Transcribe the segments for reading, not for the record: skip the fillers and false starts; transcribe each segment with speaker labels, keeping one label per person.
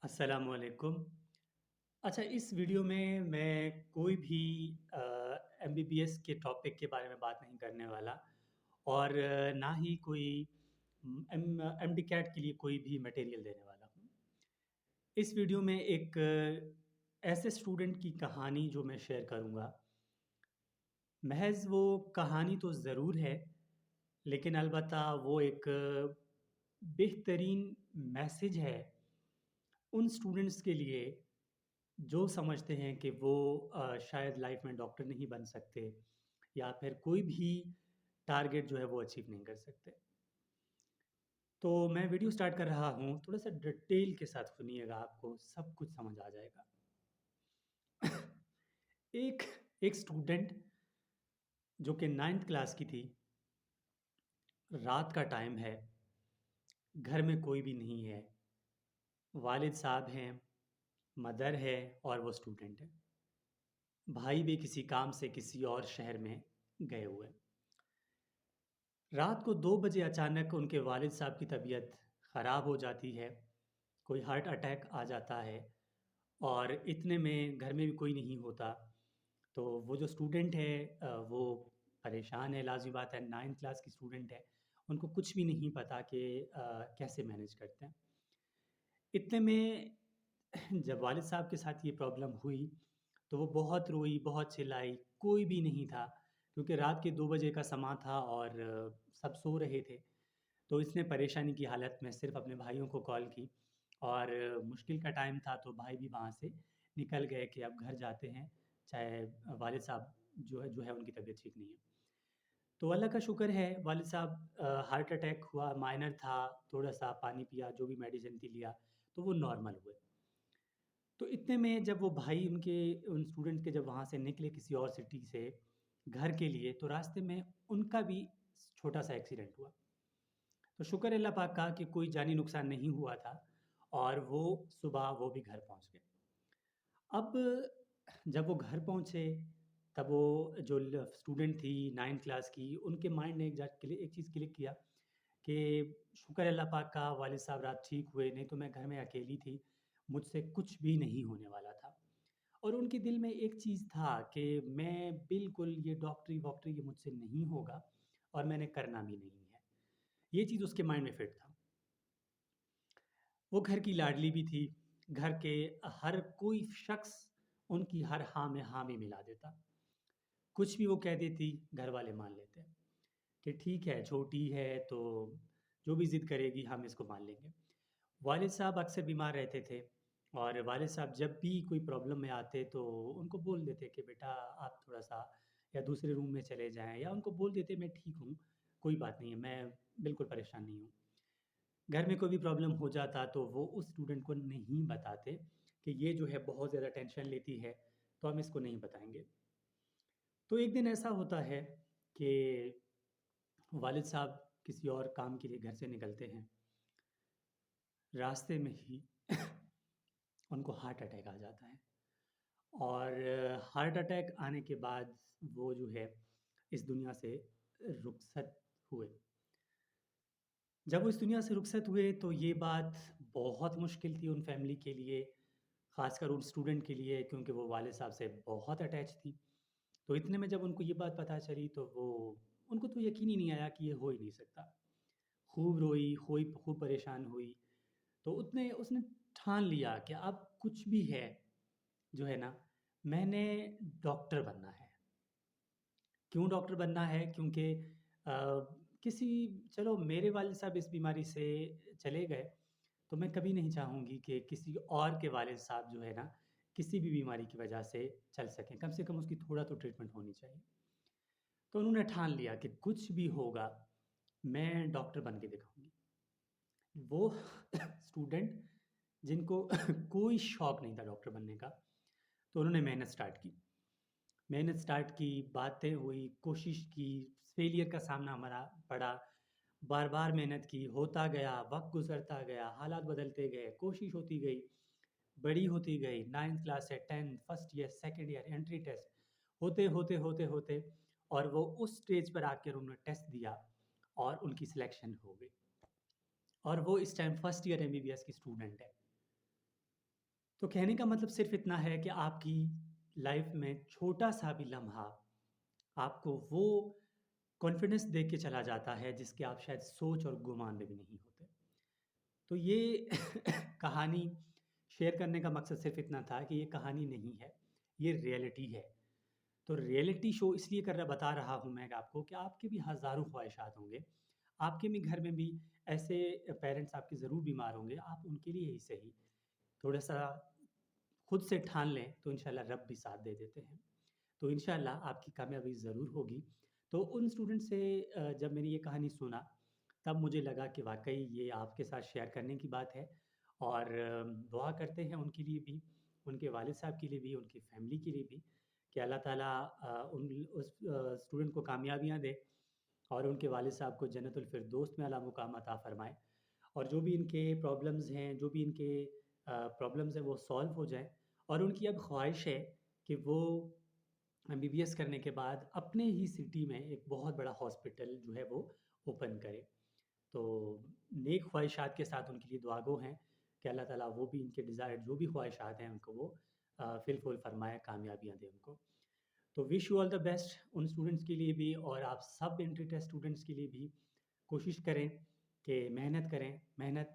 Speaker 1: अस्सलाम वालेकुम। अच्छा, इस वीडियो में मैं कोई भी एमबीबीएस के टॉपिक के बारे में बात नहीं करने वाला और ना ही कोई एमडी कैट के लिए कोई भी मटेरियल देने वाला हूँ। इस वीडियो में एक ऐसे स्टूडेंट की कहानी जो मैं शेयर करूँगा, महज़ वो कहानी तो ज़रूर है, लेकिन अलबत्ता वो एक बेहतरीन मैसेज है उन स्टूडेंट्स के लिए जो समझते हैं कि वो शायद लाइफ में डॉक्टर नहीं बन सकते या फिर कोई भी टारगेट जो है वो अचीव नहीं कर सकते। तो मैं वीडियो स्टार्ट कर रहा हूँ, थोड़ा-सा डिटेल के साथ सुनिएगा, आपको सब कुछ समझ आ जाएगा। एक एक स्टूडेंट जो कि 9th क्लास की थी, रात का टाइम है, घर में कोई भी नहीं है, वालिद साहब हैं, मदर है और वो स्टूडेंट है। भाई भी किसी काम से किसी और शहर में गए हुए हैं। रात को 2 बजे अचानक उनके वालिद साहब की तबीयत ख़राब हो जाती है, कोई हार्ट अटैक आ जाता है और इतने में घर में भी कोई नहीं होता। तो वो जो स्टूडेंट है वो परेशान है, लाज़मी बात है, 9th क्लास की स्टूडेंट है, उनको कुछ भी नहीं पता कि कैसे मैनेज करते हैं। इतने में जब वालिद साहब के साथ ये प्रॉब्लम हुई, तो वो बहुत रोई, बहुत चिल्लाई, कोई भी नहीं था क्योंकि रात के 2 बजे का समा था और सब सो रहे थे। तो इसने परेशानी की हालत में सिर्फ़ अपने भाइयों को कॉल की और मुश्किल का टाइम था तो भाई भी वहाँ से निकल गए कि अब घर जाते हैं, चाहे वालिद साहब जो है उनकी तबीयत ठीक नहीं है। तो अल्लाह का शुक्र है वालिद साहब हार्ट अटैक हुआ, माइनर था, थोड़ा-सा पानी पिया, जो भी मेडिसिन थी लिया, तो वो नॉर्मल हुए। तो इतने में जब वो भाई उनके उन स्टूडेंट्स के जब वहाँ से निकले किसी और सिटी से घर के लिए, तो रास्ते में उनका भी छोटा-सा एक्सीडेंट हुआ। तो शुक्र है अल्लाह पाक का कि कोई जानी नुकसान नहीं हुआ था और वो सुबह वो भी घर पहुँच गए। अब जब वो घर पहुँचे, तब वो जो स्टूडेंट थी 9th क्लास की, उनके माइंड ने एक चीज़ क्लिक किया कि शुक्र है अल्लाह पाक का, वालिद साहब रात ठीक हुए, नहीं तो मैं घर में अकेली थी, मुझसे कुछ भी नहीं होने वाला था। और उनके दिल में एक चीज़ था कि मैं बिल्कुल ये डॉक्टरी-वॉक्टरी ये मुझसे नहीं होगा और मैंने करना भी नहीं है। ये चीज़ उसके माइंड में फिट था। वो घर की लाडली भी थी, घर के हर कोई शख़्स उनकी हर हाँ में हाँ भी मिला देता। कुछ भी वो कह देती, घर वाले मान लेते कि ठीक है, छोटी है तो जो भी ज़िद करेगी हम इसको मान लेंगे। वालिद साहब अक्सर बीमार रहते थे और वालिद साहब जब भी कोई प्रॉब्लम में आते तो उनको बोल देते कि बेटा आप थोड़ा-सा या दूसरे रूम में चले जाएँ या उनको बोल देते मैं ठीक हूँ, कोई बात नहीं है, मैं बिल्कुल परेशान नहीं हूँ। घर में कोई भी प्रॉब्लम हो जाता तो वो उस स्टूडेंट को नहीं बताते कि ये जो है बहुत ज़्यादा टेंशन लेती है, तो हम इसको नहीं बताएँगे। तो एक दिन ऐसा होता है कि वालिद साहब किसी और काम के लिए घर से निकलते हैं। रास्ते में ही उनको हार्ट अटैक आ जाता है और हार्ट अटैक आने के बाद वो जो है इस दुनिया से रुखसत हुए। जब वो इस दुनिया से रुखसत हुए तो ये बात बहुत मुश्किल थी उन फैमिली के लिए, ख़ासकर उन स्टूडेंट के लिए क्योंकि वो वालिद साहब से बहुत अटैच थी। तो इतने में जब उनको ये बात पता चली तो वो उनको तो यकीन ही नहीं आया कि ये हो ही नहीं सकता। खूब रोई, खूब परेशान हुई। तो उतने उसने ठान लिया कि अब कुछ भी है, जो है ना, मैंने डॉक्टर बनना है। क्यों डॉक्टर बनना है? क्योंकि अ, किसी चलो मेरे वालिद साहब इस बीमारी से चले गए, तो मैं कभी नहीं चाहूँगी कि किसी और के वालिद साहब जो है ना, किसी भी बीमारी की वजह से चल सकें। कम से कम उसकी थोड़ा तो ट्रीटमेंट होनी चाहिए। तो उन्होंने ठान लिया कि कुछ भी होगा, मैं डॉक्टर बन के दिखाऊँगी। वो स्टूडेंट जिनको कोई शौक नहीं था डॉक्टर बनने का, तो उन्होंने मेहनत स्टार्ट की। मेहनत स्टार्ट की, बातें हुई, कोशिश की, फेलियर का सामना हमारा पड़ा, बार-बार मेहनत की, होता गया, वक़्त गुज़रता गया, हालात बदलते गए, कोशिश होती गई, बड़ी होती गई, 9th क्लास से 10th, first year, second year, entry test, होते और वो उस स्टेज पर आकर उन्होंने टेस्ट दिया और उनकी सिलेक्शन हो गई और वो इस टाइम फर्स्ट ईयर एमबीबीएस की स्टूडेंट है। تو کہنے کا مطلب صرف اتنا ہے کہ آپ کی لائف میں چھوٹا-سا بھی لمحہ آپ کو وہ کانفیڈنس دے کے چلا جاتا ہے جس کے آپ شاید سوچ اور گمان میں بھی نہیں ہوتے۔ تو یہ کہانی شیئر کرنے کا مقصد صرف اتنا تھا کہ یہ کہانی نہیں ہے، یہ ریئلٹی ہے۔ تو ریئلٹی شو اس لیے بتا رہا ہوں میں آپ کو کہ آپ کے بھی ہزاروں خواہشات ہوں گے، آپ کے بھی گھر میں بھی ایسے پیرنٹس آپ کے ضرور بیمار ہوں گے، آپ ان کے لیے ہی صحیح تھوڑا سا خود سے ٹھان لیں تو انشاءاللہ رب بھی ساتھ دے دیتے ہیں۔ تو انشاءاللہ آپ کی کامیابی ضرور ہوگی۔ تو ان اسٹوڈنٹ سے جب میں نے یہ کہانی سنا تب مجھے لگا کہ واقعی یہ آپ کے ساتھ شیئر کرنے کی بات ہے، اور دعا کرتے ہیں ان کے لیے بھی، ان کے والد صاحب کے لیے بھی، ان کی فیملی کے لیے بھی کہ اللہ تعالیٰ اس اسٹوڈنٹ کو کامیابیاں دے اور ان کے والد صاحب کو جنت الفردوس میں اعلیٰ مقام عطا فرمائے، اور جو بھی ان کے پرابلمز ہیں، جو بھی ان کے پرابلمز ہیں وہ سولو ہو جائیں، اور ان کی اب خواہش ہے کہ وہ MBBS کرنے کے بعد اپنے ہی سٹی میں ایک بہت بڑا ہاسپٹل جو ہے وہ اوپن کرے۔ تو نیک خواہشات کے ساتھ ان کے لیے دعا گو ہیں کہ اللہ تعالیٰ وہ بھی ان کے ڈیزائر جو بھی خواہشات ہیں ان کو وہ فل فرمائے، کامیابیاں دے ان کو۔ تو wish you all the best in students کے لیے بھی، اور آپ سب انٹری ٹیسٹ اسٹوڈنٹس کے لیے بھی کوشش کریں کہ محنت کریں، محنت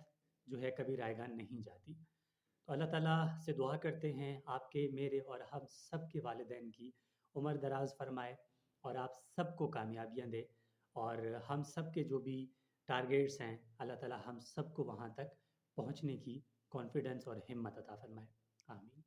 Speaker 1: جو ہے کبھی رائے گان نہیں جاتی۔ تو اللہ تعالیٰ سے دعا کرتے ہیں آپ کے، میرے اور ہم سب کے والدین کی عمر دراز فرمائے اور آپ سب کو کامیابیاں دے، اور ہم سب کے جو بھی ٹارگیٹس ہیں اللہ تعالیٰ ہم سب کو وہاں تک پہنچنے کی کانفیڈنس اور ہمت عطا فرمائے۔ آمین۔